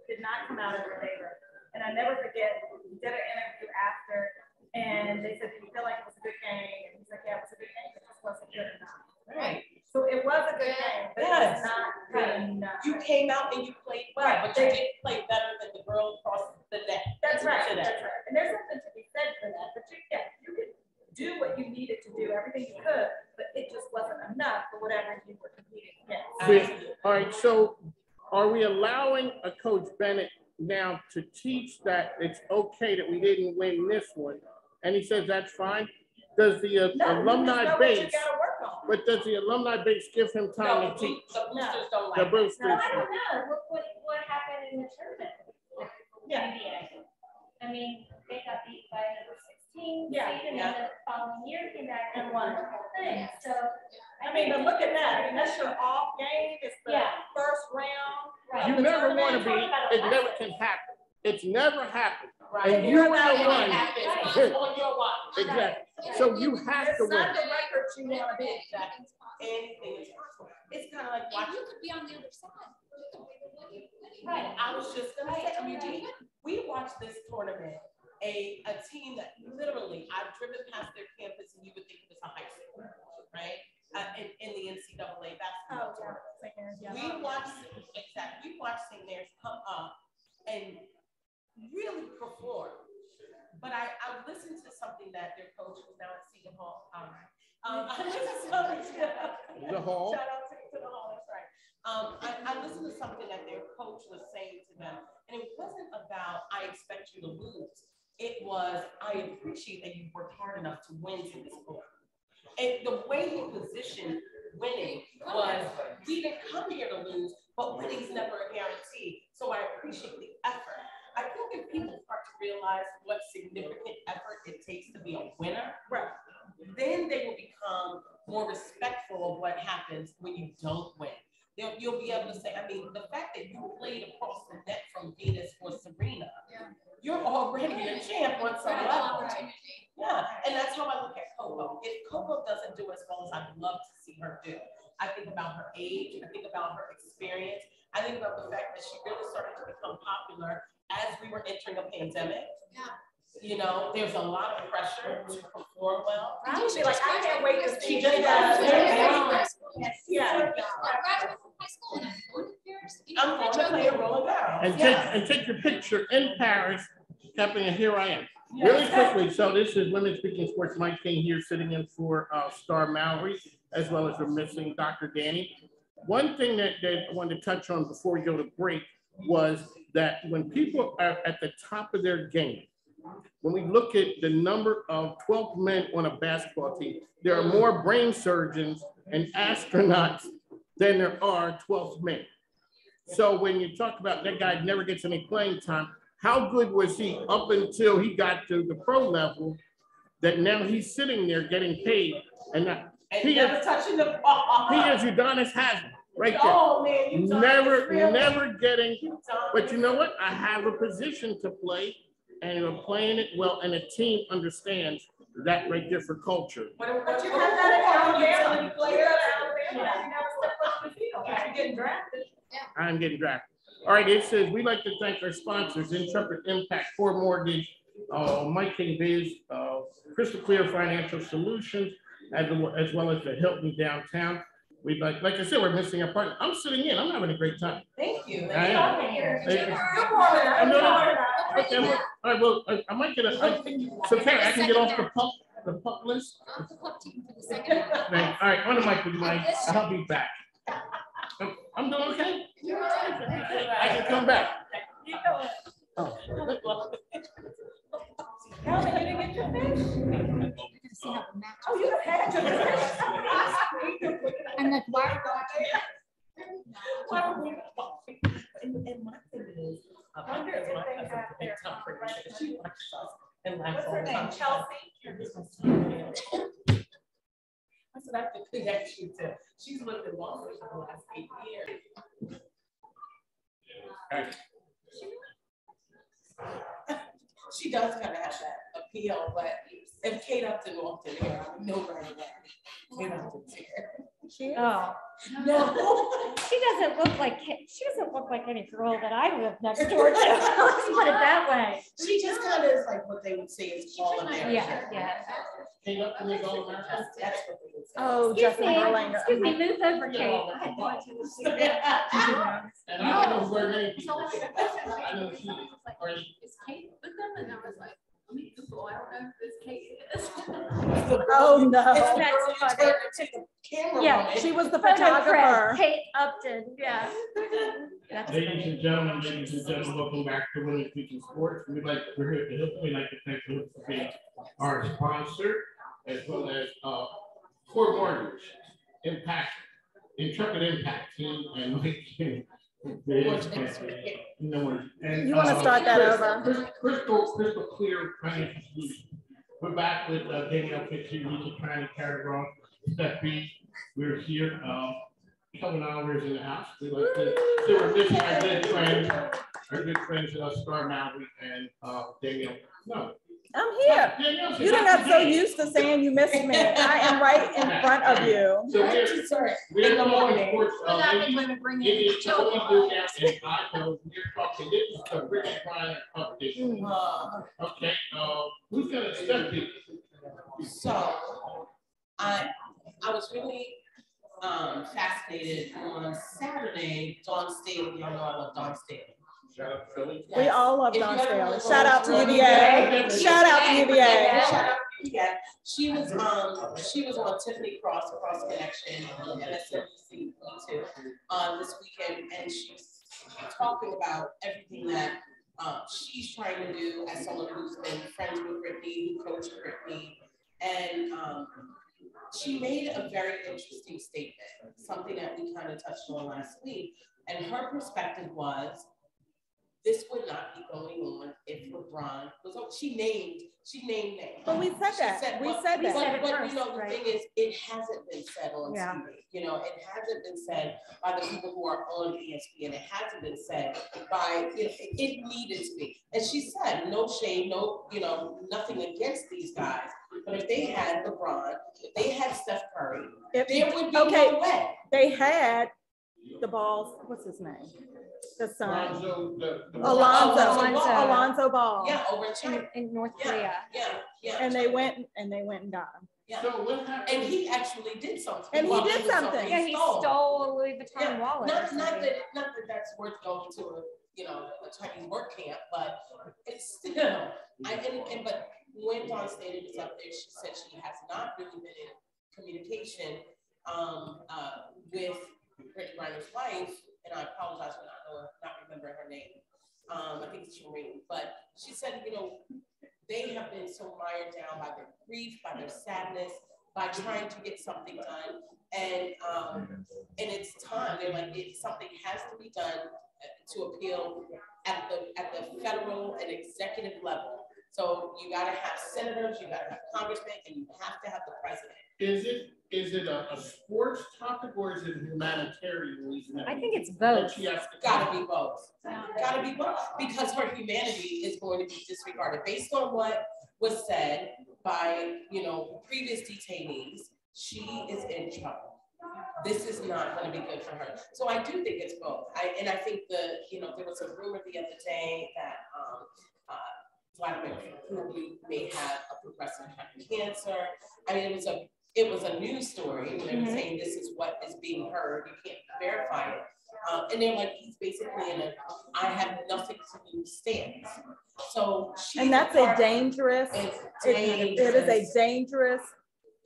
Did not come out in their favor. And I never forget, we did an interview after, and they said, do you feel like it was a good game? And he's like, yeah, it was a good game, but it just wasn't good enough. Right. So it was a good game, but it's not good enough. You came out and you played well, but you didn't play better than the girl across the net. That's right. That's right. And there's something to be said for that. But you could do what you needed to do, everything you could, but it just wasn't enough for whatever you were competing against. All right. So are we allowing a Coach Bennett now to teach that it's okay that we didn't win this one? And he says that's fine. Does the alumni base? But does the alumni base give him time to teach? The boosters don't like the boosters. No, I don't know. What happened in the tournament? Yeah. I mean, they got beat by number 16 Yeah. seed, and then the following year came back and won the whole thing. So I mean, but look at that. I mean, that's your off game. It's the first round. Right. You never want to be. It never can happen. It's never happened. Right. And you were the one. It's on your watch. Exactly. So you have to It's not win. the record you want to be. Exactly. Anything is possible. It's kind of like And watching. you could be on the other side. Right. I was just gonna say. I mean, we watched this tournament. A team that literally I've driven past their campus and you would think it was a high school, right? In the NCAA basketball tournament. We watched St. Mary's come up and really perform. But I listened to something that their coach was now at Seton Hall. I listened to The Hall. Shout out to the Hall, that's right. I listened to something that their coach was saying to them, and it wasn't about, I expect you to lose. It was, I appreciate that you worked hard enough to win in this sport. And the way he positioned winning was, we didn't come here to lose, but winning's never a guarantee. So I appreciate the effort. I think if people start to realize what significant effort it takes to be a winner, then they will become more respectful of what happens when you don't win. You'll be able to say, I mean, the fact that you played across the net from Venus or Serena, you're already a champ on some level. Yeah, and that's how I look at Coco. If Coco doesn't do as well as I'd love to see her do, I think about her age, I think about her experience, I think about the fact that she really started to become popular as we were entering a pandemic. You know, there's a lot of pressure to perform well. I would be like, I can't wait to see. She just I'm going to play a role now. And take your picture in Paris, Stepping, and here I am. Really quickly, so this is Women's Speaking Sports. Mike King here sitting in for Star Mallory, as well as we're missing Dr. Danny. One thing that I wanted to touch on before we go to break was that when people are at the top of their game, when we look at the number of 12 men on a basketball team, there are more brain surgeons and astronauts than there are 12 men. So when you talk about that guy never gets any playing time, how good was he up until he got to the pro level that now he's sitting there getting paid and he never touching the ball. He is Udonis Haslem right there. Oh man, you never getting, but you know what? I have a position to play and you're playing it well and the team understands that right there for culture. But you have that at Alabama. You played at Alabama. You never stepped off the field. You're getting drafted. I'm getting drafted. All right, it says we'd like to thank our sponsors, Intrepid Impact, Core Mortgage, Mike King Biz, Crystal Clear Financial Solutions, as well as the Hilton downtown. We'd like I said, we're missing a partner. I'm sitting in. I'm having a great time. Thank you. I am. Thank you. Okay, all right, well, I might get a. So, Karen, I can get off the pup list. Off the pup team for the second half. All right, on the mic, would you mind? I'll be back. I'm doing okay. I can come back. Oh. Calvin, you didn't get your fish? See how the match. Oh, you don't have your fish. I'm like, why are And my thing is, my cousin is a big time producer. She watches us and laughs all the time. Chelsea. I said, I have to connect you to. She's lived in Long Beach for the last 8 years. She does kind of have that appeal, but if Kate Upton walked in here, I would know right away. Kate Upton's here. Oh No. she doesn't look like any girl that I live next door to. Let's put it that way. She just kind of is like what they would say is all American. Yeah. Came up to me all America. That's what they would say. Oh, Justin Verlander. Excuse me, move over, Kate. And I don't know where they. I know she. Is Kate with them? And I was like, let me Google. I don't know who this Kate is. Oh, no. That's funny. Take the camera. Yeah, She was the photographer. photographer. Kate Upton, yeah. That's Ladies funny. and gentlemen, welcome back to Women's Speaking Sports. We're here to help. We'd like to thank you for being our sponsor, as well as Core Mortgage, Impact, Intrepid Impact team, and Mike King. You want to start that over? Crystal Clear Financial Solutions. We're back with Danielle Fitzy, Lisa Tran, Karen Ross, Steph B. We're here. Kevin Oliver's in the house. We like to, so we're missing our good friends, Star Mallory and Danielle. No. I'm here. You done got so used to saying you missed me. I am right in front of you. So we're in the morning. Sports. bring It is what we do now, and I know we're talking. This is the British Brian competition. Okay. Who's gonna step it? So I was really fascinated on Saturday. Dawn Staley, y'all know I love Dawn Staley. Shout out Philly. We all love If you Dawn ever Staley. look Shout out to on UVA. Shout out to UVA. Shout out to Yeah, she was on Tiffany Cross Connection on MSNBC too this weekend, and she's talking about everything that she's trying to do as someone who's been friends with Brittany, who coached Brittany, and she made a very interesting statement, something that we kind of touched on last week, and her perspective was, this would not be going on if LeBron was. She named names. But we said that. We said that. But you know, the thing is, it hasn't been said on TV. You know, it hasn't been said by the people who are on ESPN. It hasn't been said by, you know, it needed to be. And she said, no shade, no, you know, nothing against these guys. But if they had LeBron, if they had Steph Curry, there would be no way. They had the balls. What's his name? The son. Alonzo Ball. Yeah, over in China. In North Korea. Yeah. And they went and got him. Yeah. So what happened? And he actually did something. And he did something. Yeah, he stole a Louis Vuitton wallet. Not that that's worth going to a Chinese work camp, but it's still. But when Dawn Staley was up there, she said she has not really been in communication with Brittany Griner's wife, and I apologize for not remembering her name. I think it's Shireen, but she said, you know, they have been so mired down by their grief, by their sadness, by trying to get something done, and it's time. They're like, something has to be done to appeal at the federal and executive level. So you got to have senators, you got to have congressmen, and you have to have the president. Is it a sports topic or is it a humanitarian reason? I think it's both. Gotta be both. Gotta be both, because her humanity is going to be disregarded based on what was said by, you know, previous detainees. She is in trouble. This is not going to be good for her. So I do think it's both. I think there was a rumor the other day that Vladimir Putin may have a progressive type of cancer. I mean, it was a news story when they were saying this is what is being heard. You can't verify it. And they're like, he's basically in I have nothing to lose stance. So and that's a dangerous, it is a dangerous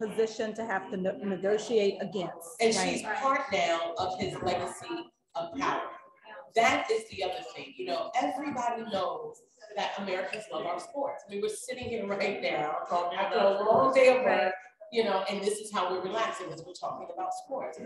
position to have to negotiate against. And she's part now of his legacy of power. That is the other thing. You know, everybody knows that Americans love our sports. I mean, we're sitting here right now after a long day of work, you know, and this is how we're relaxing as we're talking about sports.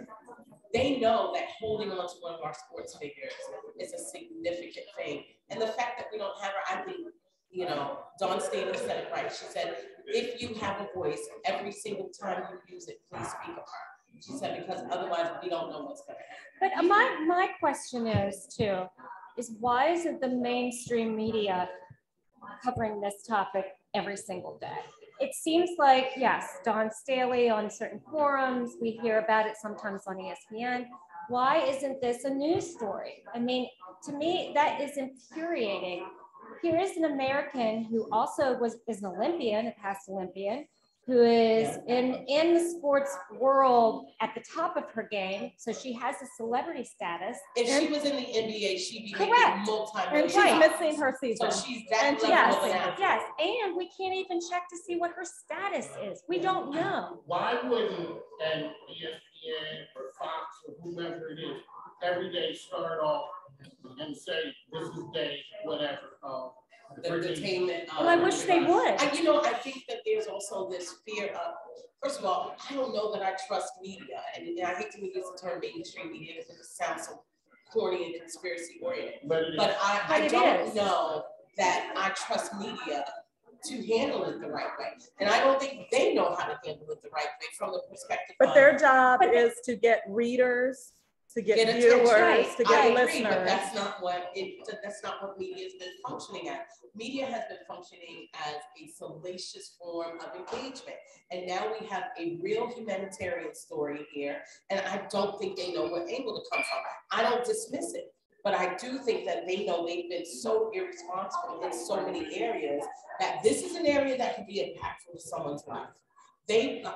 They know that holding on to one of our sports figures is a significant thing. And the fact that we don't have her, I think, you know, Dawn Staley said it right. She said, if you have a voice, every single time you use it, please speak of her. She said, because otherwise we don't know what's going to happen. But my question is why isn't the mainstream media covering this topic every single day? It seems like, yes, Dawn Staley on certain forums, we hear about it sometimes on ESPN. Why isn't this a news story? I mean, to me, that is infuriating. Here is an American who also is an Olympian, a past Olympian, who is in the sports world at the top of her game. So she has a celebrity status. If she was in the NBA, she'd be making and she's missing her season. So she's that yes, and we can't even check to see what her status is. We don't know. Why wouldn't an ESPN or Fox or whoever it is every day start off and say, this is day whatever? The detainment. Well, I wish they would. You know, I think that there's also this fear of, first of all, I don't know that I trust media. And I hate to use the term mainstream media because it sounds so corny and conspiracy oriented. But I don't know that I trust media to handle it the right way. And I don't think they know how to handle it the right way from the perspective But their job is to get readers, to get viewers, to get listeners. But that's not what media has been functioning as. Media has been functioning as a salacious form of engagement. And now we have a real humanitarian story here. And I don't think they know what angle to come from. I don't dismiss it, but I do think that they know they've been so irresponsible in so many areas that this is an area that could be impactful to someone's life.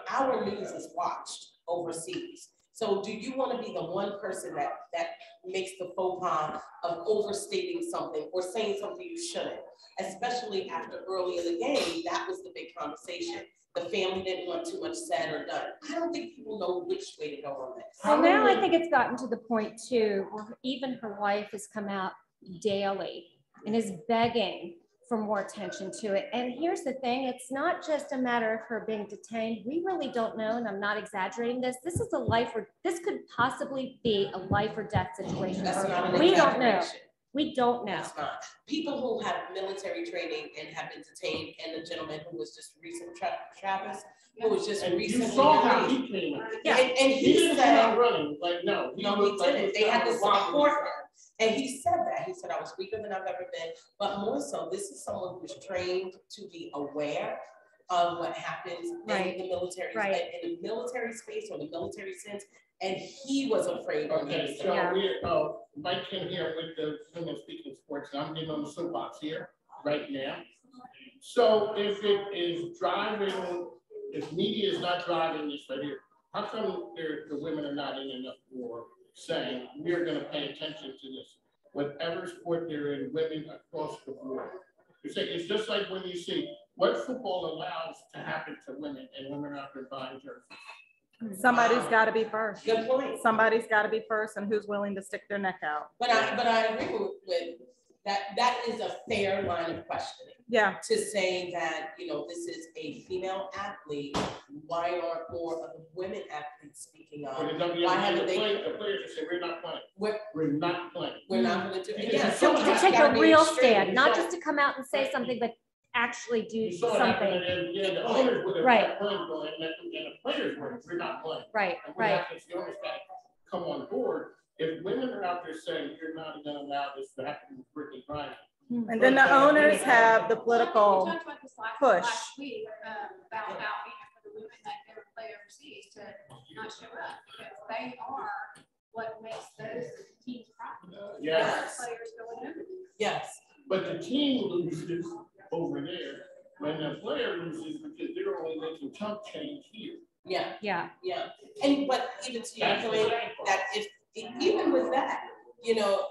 Our news is watched overseas. So do you want to be the one person that makes the faux pas of overstating something or saying something you shouldn't? Especially after early in the game, that was the big conversation. the family didn't want too much said or done. I don't think people know which way to go on this. Well, now I think it's gotten to the point too, where even her wife has come out daily and is begging for more attention to it. And here's the thing, it's not just a matter of her being detained. We really don't know, and I'm not exaggerating this. This is a life or this could possibly be a life or death situation. That's not an We don't know. exaggeration. We don't know. That's not. People who have military training and have been detained, and the gentleman who was just recent, Travis, who was just And recently you saw how released. he came in. Yeah. And He he didn't come said, out running, like, no. no, he didn't. They had to support him. And he said that. He said, I was weaker than I've ever been. But more so, this is someone who's trained to be aware of what happens Right. in the military, Right. in the military space or the military sense. And he was afraid of Okay, these so Yeah. we're, Mike came here with the women speaking sports, and I'm getting on the soapbox here right now. So if it is driving, if media is not driving this right here, how come the women are not in enough for saying, we're gonna pay attention to this? Whatever sport they're in, women across the board. You say, it's just like when you see what football allows to happen to women, and women are out there buying jerseys. Somebody's got to be first. Good point. Somebody's got to be first, and who's willing to stick their neck out. But I agree with that. That is a fair line of questioning. Yeah. To say that, you know, this is a female athlete, why aren't more of the women athletes speaking up? When the WNBA, Why haven't the they? players say, we're not playing. We're not playing. not going to do it. Yeah, Yeah, So to sometimes take you gotta a be real extreme. stand, not So- just to come out and say something, but actually do You saw it happen, something. and yeah, the owners would have Right. not playing going, and the players were, we're not playing. Right, And what right. happens, the owners got to come on board. If women are out there saying, you're not gonna allow this to happen with Brittany Griner. And then the owners have the We political talked about this push. last week, about how, for the women that never play overseas to not show up, because they are what makes those teams profitable. Yes. Players going over. Yes, But the team loses over there, when the player loses, because they're only making chump change here. yeah, Yeah, yeah. And, but even to your That's the point, sad part. that if, even with that, you know,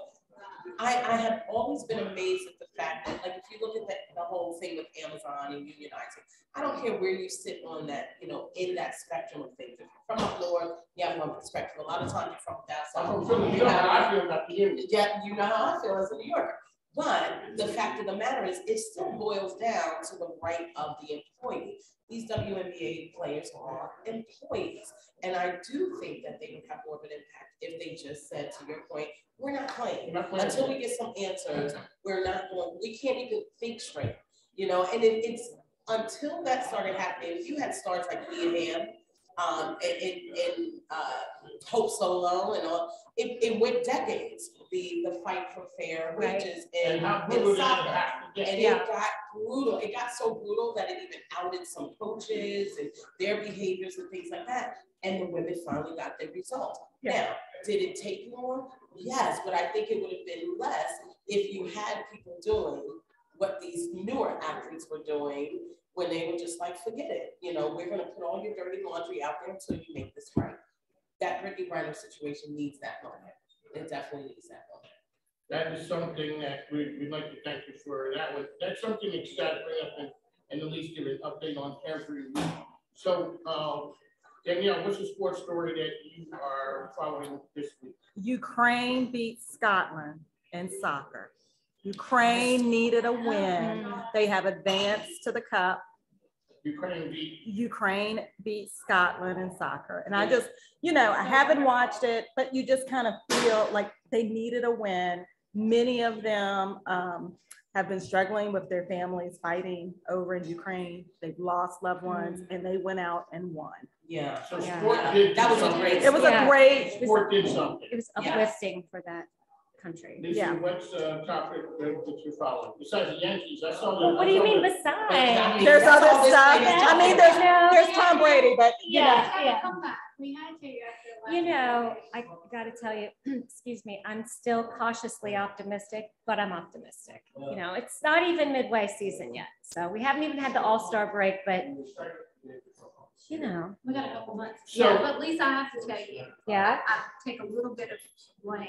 I have always been amazed at the fact that, like, if you look at the whole thing with Amazon and unionizing, I don't care where you sit on that, you know, in that spectrum of things. If you're from up north, you have one perspective. A lot of times you're from down I'm south. from Philly, you know how I feel about the union. Yeah, you know how I feel as a New Yorker. But the fact of the matter is, it still boils down to the right of the employee. These WNBA players are employees. And I do think that they would have more of an impact if they just said, to your point, we're not playing. We're not playing. Until we get some answers, we're not going, we can't even think straight, you know, and it's until that started happening. If you had stars like Leah Ham, and Hope Solo and all, it went decades, the fight for fair Right. wages And in how brutal did it soccer. have to get? And Yeah. it got brutal. It got so brutal that it even outed some coaches and their behaviors and things like that. And the women finally got their result. Yeah. Now, did it take more? Yes, but I think it would have been less if you had people doing what these newer athletes were doing when they were just like, forget it. You know, we're gonna put all your dirty laundry out there until you make this right. That Brittany Griner situation needs that moment. It definitely needs that moment. That is something that we'd like to thank you for that one. That's something that you gotta bring up and at least give an update on every week. So, Danielle, what's the sports story that you are following this week? Ukraine beat Scotland in soccer. Ukraine needed a win. They have advanced to the cup. Ukraine beat Scotland in soccer. And I just, you know, I haven't watched it, but you just kind of feel like they needed a win. Many of them have been struggling with their families fighting over in Ukraine. They've lost loved ones and they went out and won. Yeah. So Yeah. sport did. That was a something. great. It was Yeah. a great, Sport did something. it was Yeah. uplifting for that country. Lisa, Yeah. what's the topic that you're following? Besides the Yankees, I saw Well, the. what do you mean Exactly. besides? there's That's other all this stuff. lady's I mean, talking there's Tom Brady, but you know. Yeah, yeah. Come back. We had to after last You know, Monday. I gotta tell you, excuse me, I'm still cautiously optimistic, but I'm optimistic. You know, it's not even midway season yet. So we haven't even had the All-Star break, but you know, We got a couple months. So- Yeah, but Lisa, I have to tell you, yeah. I take a little bit of blame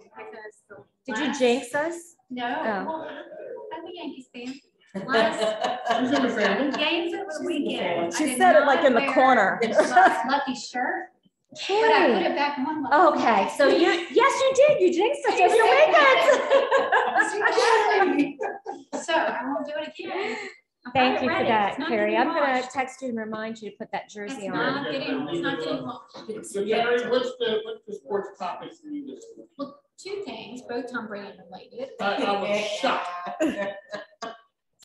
because the Did you last- jinx us? No, Oh. well, I'm a Yankees fan. Plus, She's in the family. games over the weekend. She said it like in the corner. My lucky shirt, but I put Carrie. it back on. Like Okay, so yes, you did. You jinxed us. Yes, you make it. So I won't do it again. I've got Thank it you for ready. that, It's not Carrie. getting I'm gonna washed. text you and remind you to put that It's jersey on. not getting washed. So Gary, what's the sports topic for you this week? Well, two things, both Tom Brady related. I was shocked.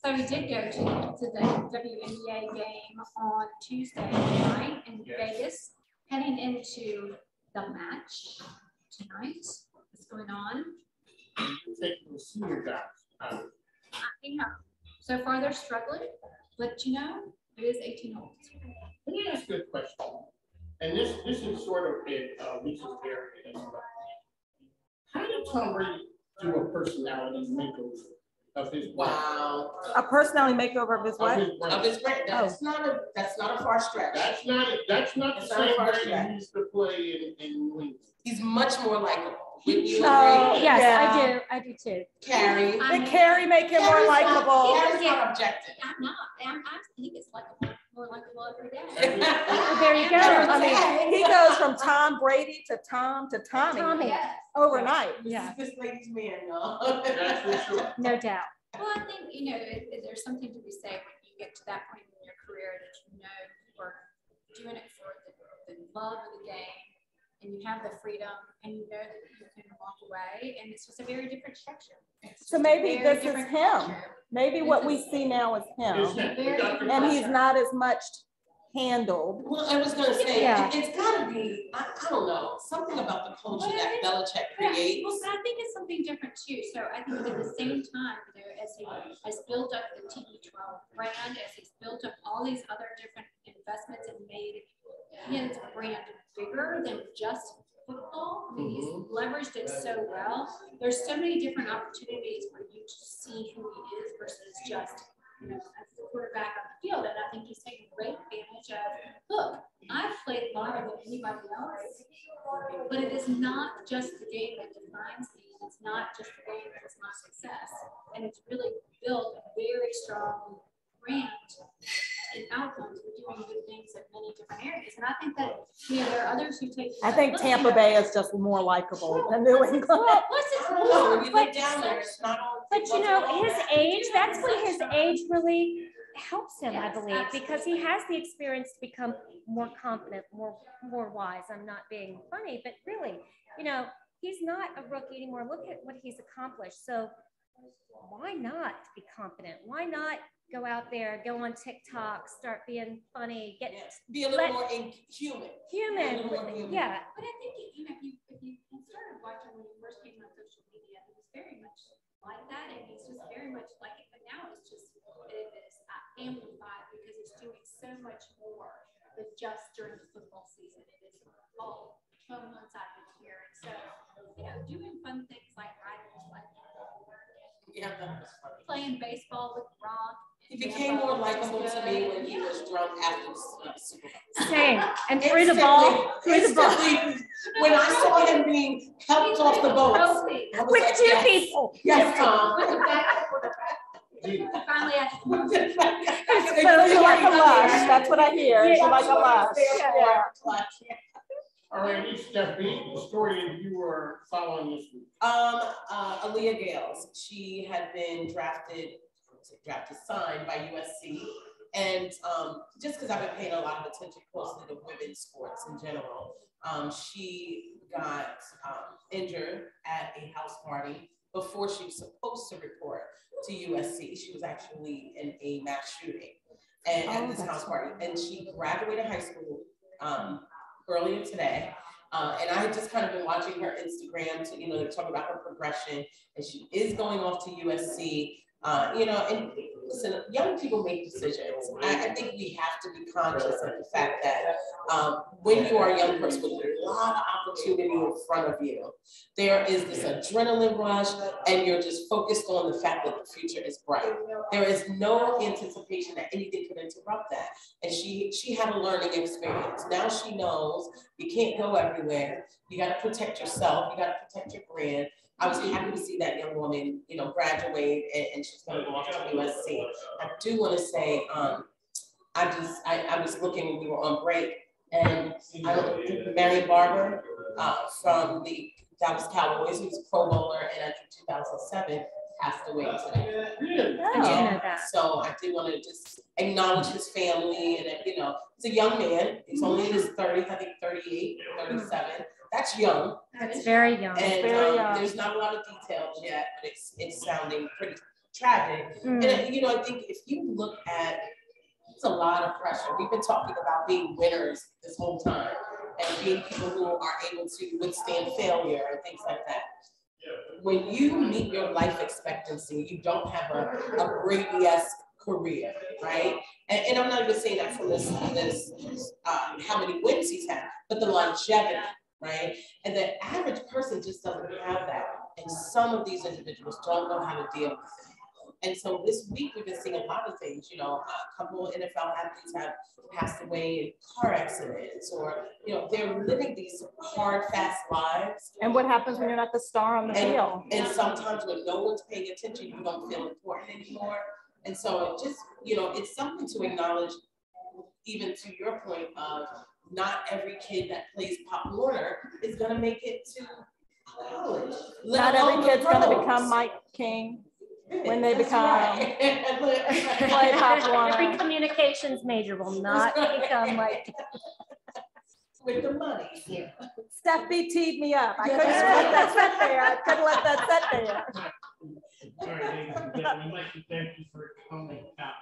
So we did go to the WNBA game on Tuesday night in Vegas, heading into the match tonight. What's going on? Taking the senior guys. You know, so far they're struggling, but you know, it is 18 olds. Let me ask you a question. And this is sort of in Lisa's area as well. How did Tom Brady do a personality makeover of his brand? Wow. A personality makeover of his Of what? his brand? Of his brand. That's not a far stretch. That's not the It's not same a first Brady track. he used to play in New England. He's much more likable. Wouldn't you Oh, agree? Yes, Yeah. I do too. Carrie. Did Carrie make him more Carrie's not- likable? Carrie's not objective. I'm not, I think it's like more likable every day. Well, there you go. I mean, He goes from Tom Brady to Tom to Tommy Tommy, overnight. yeah, This lady's man, no. That's for sure. no doubt. Well, I think, you know, there's something to be said when you get to that point in your career that you know you are doing it for the love of the game, and you have the freedom, and you know that you can walk away, and it's just a very different structure. It's So just a maybe very this is different him. culture. Maybe what we see now is It's him. him. We Very got the- And he's not as much handled. Well, I was gonna say, Yeah. it's gotta be, I don't know, something about the culture that Belichick Yeah, creates. well, but I think it's something different too. So I think at the same time, you know, as he has built up the TB12 brand, as he's built up all these other different investments and made his brand bigger than just football. I mean, he's leveraged it so well. There's so many different opportunities for you to see who he is versus just, you know, as the quarterback on the field. And I think he's taking great advantage of, look, I've played longer than anybody else, but it is not just the game that defines me. It's not just the game that is my success. And it's really built a very strong brand and outcomes for doing good things in many different areas. And I think that, you know, there are others who take. I think Tampa Bay is just more likable than New England. Well, plus it's I don't know, when you but- live down there, it's not all. But you know, his age, that's when his age really helps him, I Yes, believe, because he absolutely. has the experience to become more confident, more wise. I'm not being funny, but really, you know, he's not a rookie anymore. Look at what he's accomplished. So why not be confident? Why not go out there, go on TikTok, start being funny, get Be a little more human. human? Yeah, But I think, you know, if you started watching when you first came on social media, he was very much like that. And he's just very much like it. But now it's just, it is amplified because he's doing so much more than just during the football season. It is all 12 months out of the year. And so, you know, doing fun things like riding like Yeah. playing baseball with Gronk. He became more likable to me when he was drunk after the Super Bowl. same. And threw the ball, Instantly, when I saw him being helped off the boat, I was with like, two yes, people. yes, Tom. With the back, finally had to promote it. So you like a lush, that's what I hear. You like a lush. Yeah. All right, Lisa, Stephanie, the story that you were following this week. Aaliyah Gales, she had been signed by USC. And just because I've been paying a lot of attention closely to women's sports in general, she got injured at a house party before she was supposed to report to USC. She was actually in a mass shooting and at this house party. And she graduated high school earlier today. And I had just kind of been watching her Instagram to, you know, talk about her progression, and she is going off to USC. You know, and listen, young people make decisions. I think we have to be conscious of the fact that when you are a young person with a lot of opportunity in front of you, there is this adrenaline rush, and you're just focused on the fact that the future is bright. There is no anticipation that anything could interrupt that. And she had a learning experience. Now she knows you can't go everywhere. You got to protect yourself. You got to protect your brand. I was happy to see that young woman, you know, graduate and she's gonna go off to USC. I do wanna say, I was looking when we were on break, and Marion Barber from the Dallas Cowboys, who's a Pro Bowler and I think 2007, passed away today. I didn't know that. So I did want to just acknowledge his family, and that, you know, it's a young man. He's only in his 30s, I think 38, 37. That's young. That's very young. And Very young. there's not a lot of details yet, but it's sounding pretty tragic. Mm. And you know, I think if you look at, it's a lot of pressure. We've been talking about being winners this whole time and being people who are able to withstand failure and things like that. When you meet your life expectancy, you don't have a Brady-esque career, right? And I'm not even saying that from this how many wins he's had, but the longevity, right? And the average person just doesn't have that. And some of these individuals don't know how to deal with it. And so this week we've been seeing a lot of things, you know, a couple of NFL athletes have passed away in car accidents, or, you know, they're living these hard, fast lives. And what happens when you're not the star on the field? And sometimes when no one's paying attention, you don't feel important anymore. And so it just, you know, it's something to acknowledge, even to your point of not every kid that plays Pop Warner is gonna make it to college. Not every kid's gonna become Mike King when they become play Pop Warner. Every communications major will not become like. With the money. Yeah. Steffi teed me up. I couldn't let that sit there. I couldn't let that sit there. All right, ladies and gentlemen, I'd like to thank you for coming out.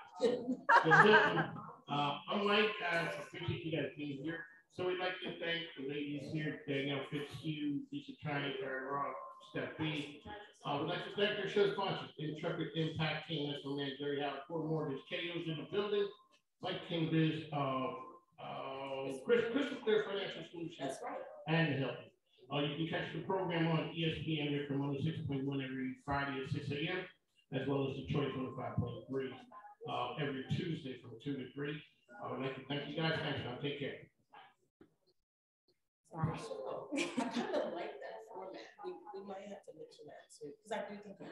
I'm Mike, I appreciate you guys being here. So we'd like to thank the ladies here, Danielle Fitzhugh, Lisa Triney, Karen Rock, Steph B. We'd like to thank our show sponsors, Intrepid Impact King, National Man, Jerry Howard, Ford Mortgage, KO's in the building, Mike King Biz, Crystal Clear Financial Solutions. That's right. And the help. You can catch the program on ESPN here from 106.1 every Friday at 6 a.m., as well as the Choice 105.3 every Tuesday from 2 to 3. I would like to thank you guys. Thanks, Sean. Take care. I kind of like that format. We might have to mention that too, because I do think we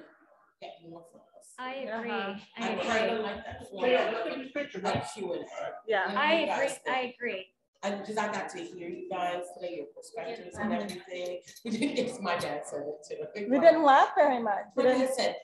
get more from us. I agree. I kind of like that Yeah, format. let's take this picture. Like Q&A. Yeah. I agree. Because I got to hear you guys today, your perspectives and everything. We didn't get, my dad said it too. We didn't laugh very much. My dad said,